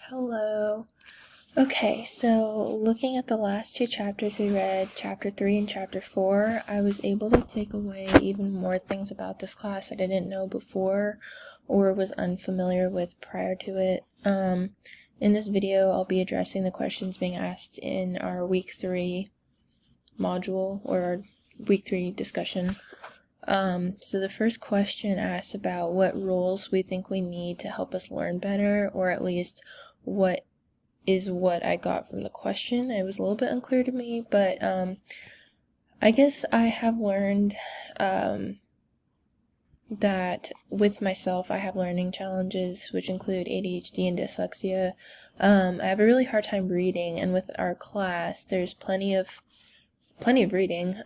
Hello. Okay, so looking at the last two chapters we read, chapter 3 and chapter 4, I was able to take away even more things about this class that I didn't know before or was unfamiliar with prior to it. In this video, I'll be addressing the questions being asked in our week 3 module or our week 3 discussion. So the first question asks about what roles we think we need to help us learn better, or at least what I got from the question. It was a little bit unclear to me, but I guess I have learned that with myself I have learning challenges, which include ADHD and dyslexia. I have a really hard time reading, and with our class there's plenty of reading.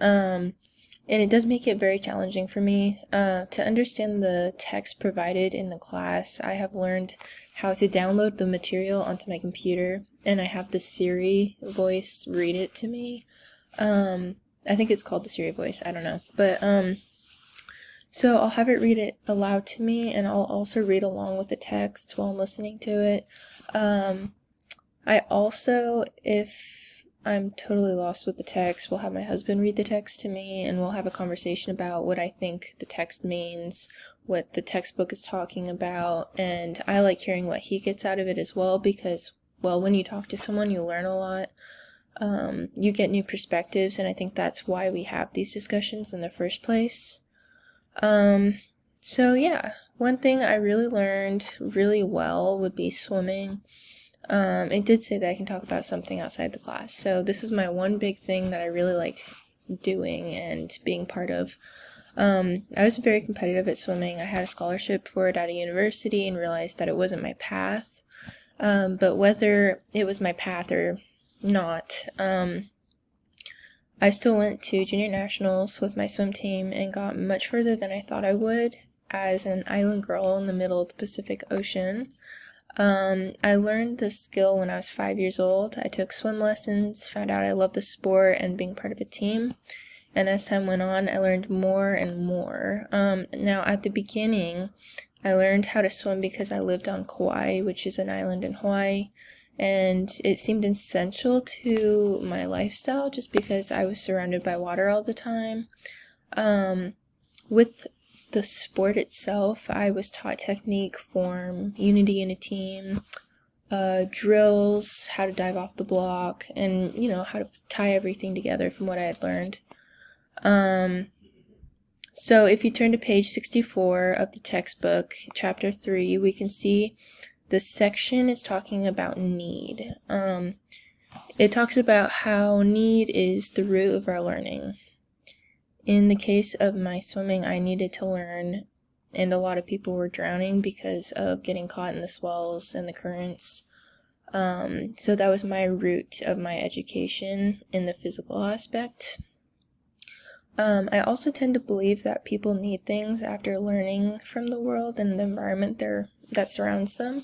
And it does make it very challenging for me to understand the text provided in the class. I have learned how to download the material onto my computer, and I have the Siri voice read it to me. I think it's called the Siri voice, I don't know. But, so I'll have it read it aloud to me, and I'll also read along with the text while I'm listening to it. I also, if I'm totally lost with the text, will have my husband read the text to me, and we'll have a conversation about what I think the text means, what the textbook is talking about, and I like hearing what he gets out of it as well, because, well, when you talk to someone, you learn a lot. You get new perspectives, and I think that's why we have these discussions in the first place. So yeah, one thing I really learned really well would be swimming. It did say that I can talk about something outside the class, so this is my one big thing that I really liked doing and being part of. I was very competitive at swimming. I had a scholarship for it at a university and realized that it wasn't my path. But whether it was my path or not, I still went to junior nationals with my swim team and got much further than I thought I would as an island girl in the middle of the Pacific Ocean. I learned this skill when I was 5 years old. I took swim lessons, found out I loved the sport and being part of a team, and as time went on, I learned more and more. Now, at the beginning, I learned how to swim because I lived on Kauai, which is an island in Hawaii, and it seemed essential to my lifestyle just because I was surrounded by water all the time. With the sport itself, I was taught technique, form, unity in a team, drills, how to dive off the block, and, how to tie everything together from what I had learned. So if you turn to page 64 of the textbook, chapter 3, we can see the section is talking about need. It talks about how need is the root of our learning. In the case of my swimming, I needed to learn, and a lot of people were drowning because of getting caught in the swells and the currents. So that was my root of my education in the physical aspect. I also tend to believe that people need things after learning from the world and the environment that surrounds them.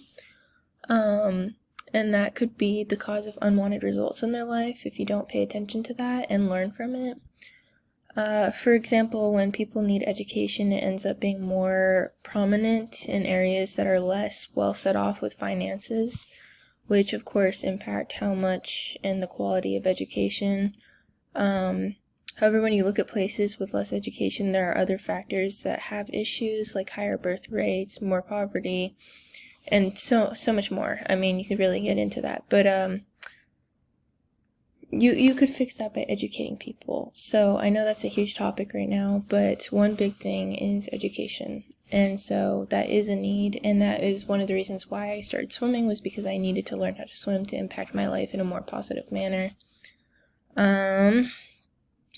And that could be the cause of unwanted results in their life if you don't pay attention to that and learn from it. For example, when people need education, it ends up being more prominent in areas that are less well set off with finances, which of course impact how much and the quality of education. However, when you look at places with less education, there are other factors that have issues like higher birth rates, more poverty, and so much more. I mean, you could really get into that, but you could fix that by educating people. So I know that's a huge topic right now, but one big thing is education. And so that is a need, and that is one of the reasons why I started swimming, was because I needed to learn how to swim to impact my life in a more positive manner.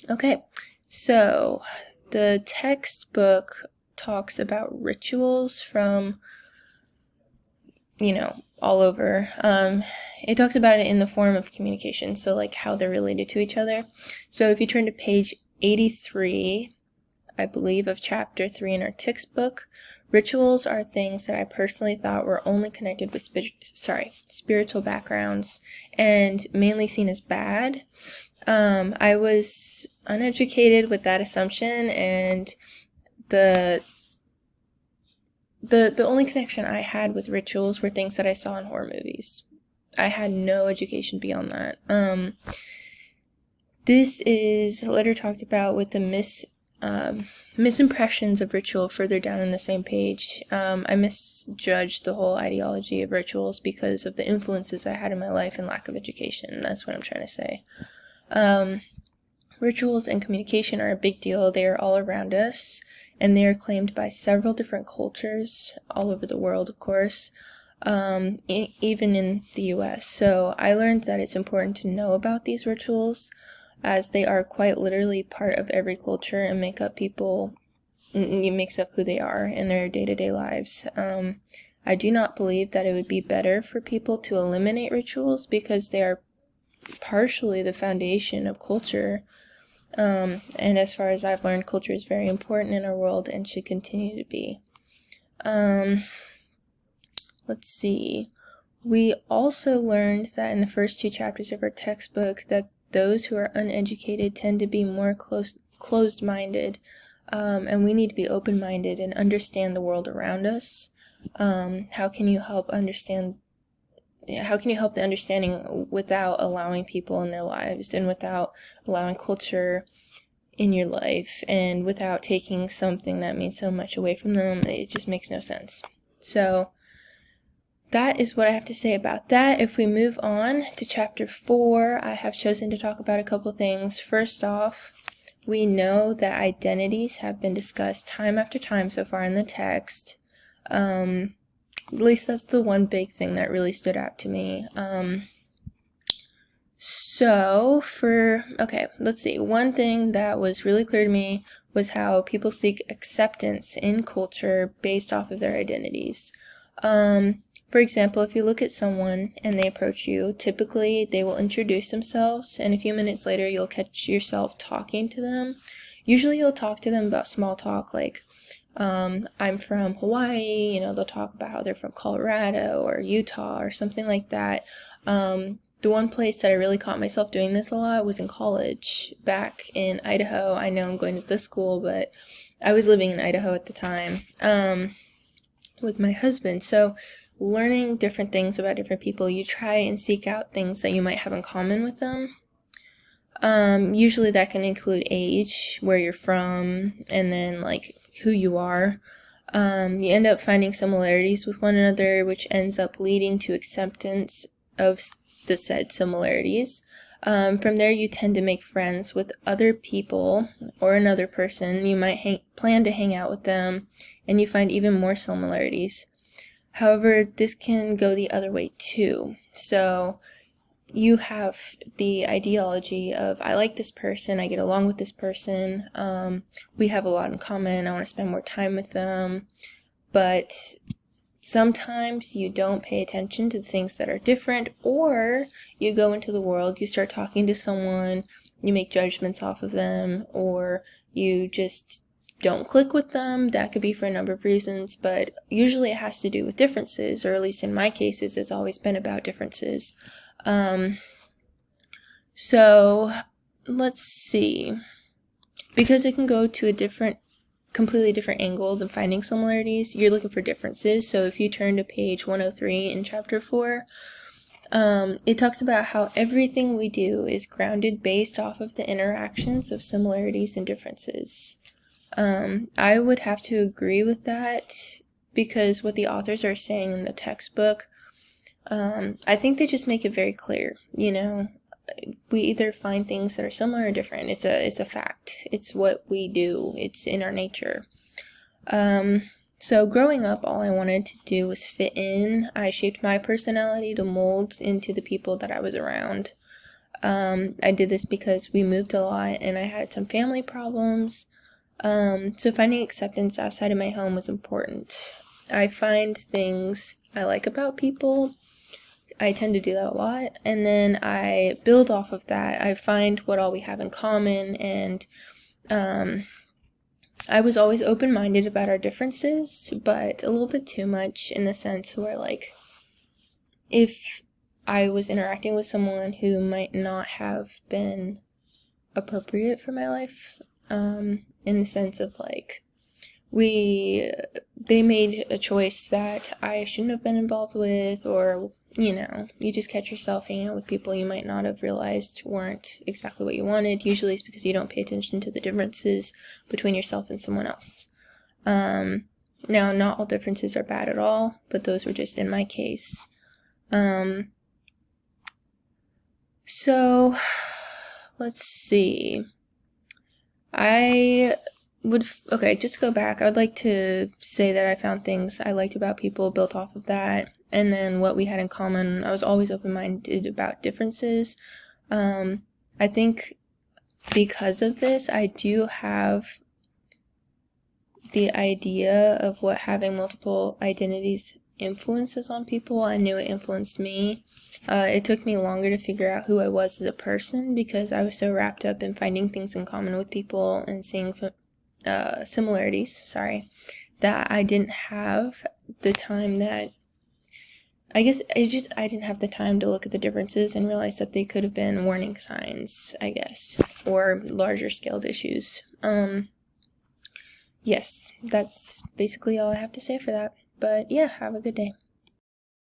Okay, so the textbook talks about rituals from, all over. It talks about it in the form of communication, so like how they're related to each other. So if you turn to page 83, I believe, of chapter 3 in our textbook, rituals are things that I personally thought were only connected with spiritual backgrounds and mainly seen as bad. I was uneducated with that assumption, and the only connection I had with rituals were things that I saw in horror movies. I had no education beyond that. This is later talked about with the misimpressions of ritual further down in the same page. I misjudged the whole ideology of rituals because of the influences I had in my life and lack of education. That's what I'm trying to say. Rituals and communication are a big deal. They are all around us, and they are claimed by several different cultures all over the world, of course, even in the US. So I learned that it's important to know about these rituals, as they are quite literally part of every culture and makes up who they are in their day-to-day lives. I do not believe that it would be better for people to eliminate rituals because they are partially the foundation of culture. And as far as I've learned, culture is very important in our world and should continue to be. Let's see. We also learned that in the first 2 chapters of our textbook that those who are uneducated tend to be more closed-minded, and we need to be open-minded and understand the world around us. How can you help the understanding without allowing people in their lives and without allowing culture in your life and without taking something that means so much away from them? It just makes no sense. So that is what I have to say about that. If we move on to chapter 4, I have chosen to talk about a couple things. First off, we know that identities have been discussed time after time so far in the text. At least that's the one big thing that really stood out to me. Let's see. One thing that was really clear to me was how people seek acceptance in culture based off of their identities. For example, if you look at someone and they approach you, typically they will introduce themselves, and a few minutes later you'll catch yourself talking to them. Usually you'll talk to them about small talk, like, I'm from Hawaii, they'll talk about how they're from Colorado or Utah or something like that. The one place that I really caught myself doing this a lot was in college, back in Idaho. I know I'm going to this school, but I was living in Idaho at the time, with my husband. So learning different things about different people, you try and seek out things that you might have in common with them. Usually that can include age, where you're from, and then like who you are. You end up finding similarities with one another, which ends up leading to acceptance of the said similarities. From there, you tend to make friends with other people or another person. You might plan to hang out with them, and you find even more similarities. However, this can go the other way too. So you have the ideology of, I like this person, I get along with this person, we have a lot in common, I want to spend more time with them, but sometimes you don't pay attention to the things that are different, or you go into the world, you start talking to someone, you make judgments off of them, or you just don't click with them. That could be for a number of reasons, but usually it has to do with differences, or at least in my cases, it's always been about differences. So let's see. Because it can go to a completely different angle than finding similarities, you're looking for differences. So if you turn to page 103 in chapter 4, it talks about how everything we do is grounded based off of the interactions of similarities and differences. I would have to agree with that, because what the authors are saying in the textbook, I think they just make it very clear, we either find things that are similar or different. It's a fact. It's what we do. It's in our nature. So growing up, all I wanted to do was fit in. I shaped my personality to mold into the people that I was around. I did this because we moved a lot and I had some family problems. So finding acceptance outside of my home was important. I find things I like about people. I tend to do that a lot, and then I build off of that. I find what all we have in common, and I was always open-minded about our differences, but a little bit too much in the sense where, like, if I was interacting with someone who might not have been appropriate for my life, in the sense of, like, they made a choice that I shouldn't have been involved with, or, you just catch yourself hanging out with people you might not have realized weren't exactly what you wanted. Usually it's because you don't pay attention to the differences between yourself and someone else. Now, not all differences are bad at all, but those were just in my case. So, let's see. Just to go back, I would like to say that I found things I liked about people built off of that, and then what we had in common. I was always open-minded about differences. I think because of this, I do have the idea of what having multiple identities influences on people. I knew it influenced me. It took me longer to figure out who I was as a person because I was so wrapped up in finding things in common with people and seeing similarities, that I didn't have the time that I didn't have the time to look at the differences and realize that they could have been warning signs, I guess, or larger scaled issues. Yes, that's basically all I have to say for that. But yeah, have a good day.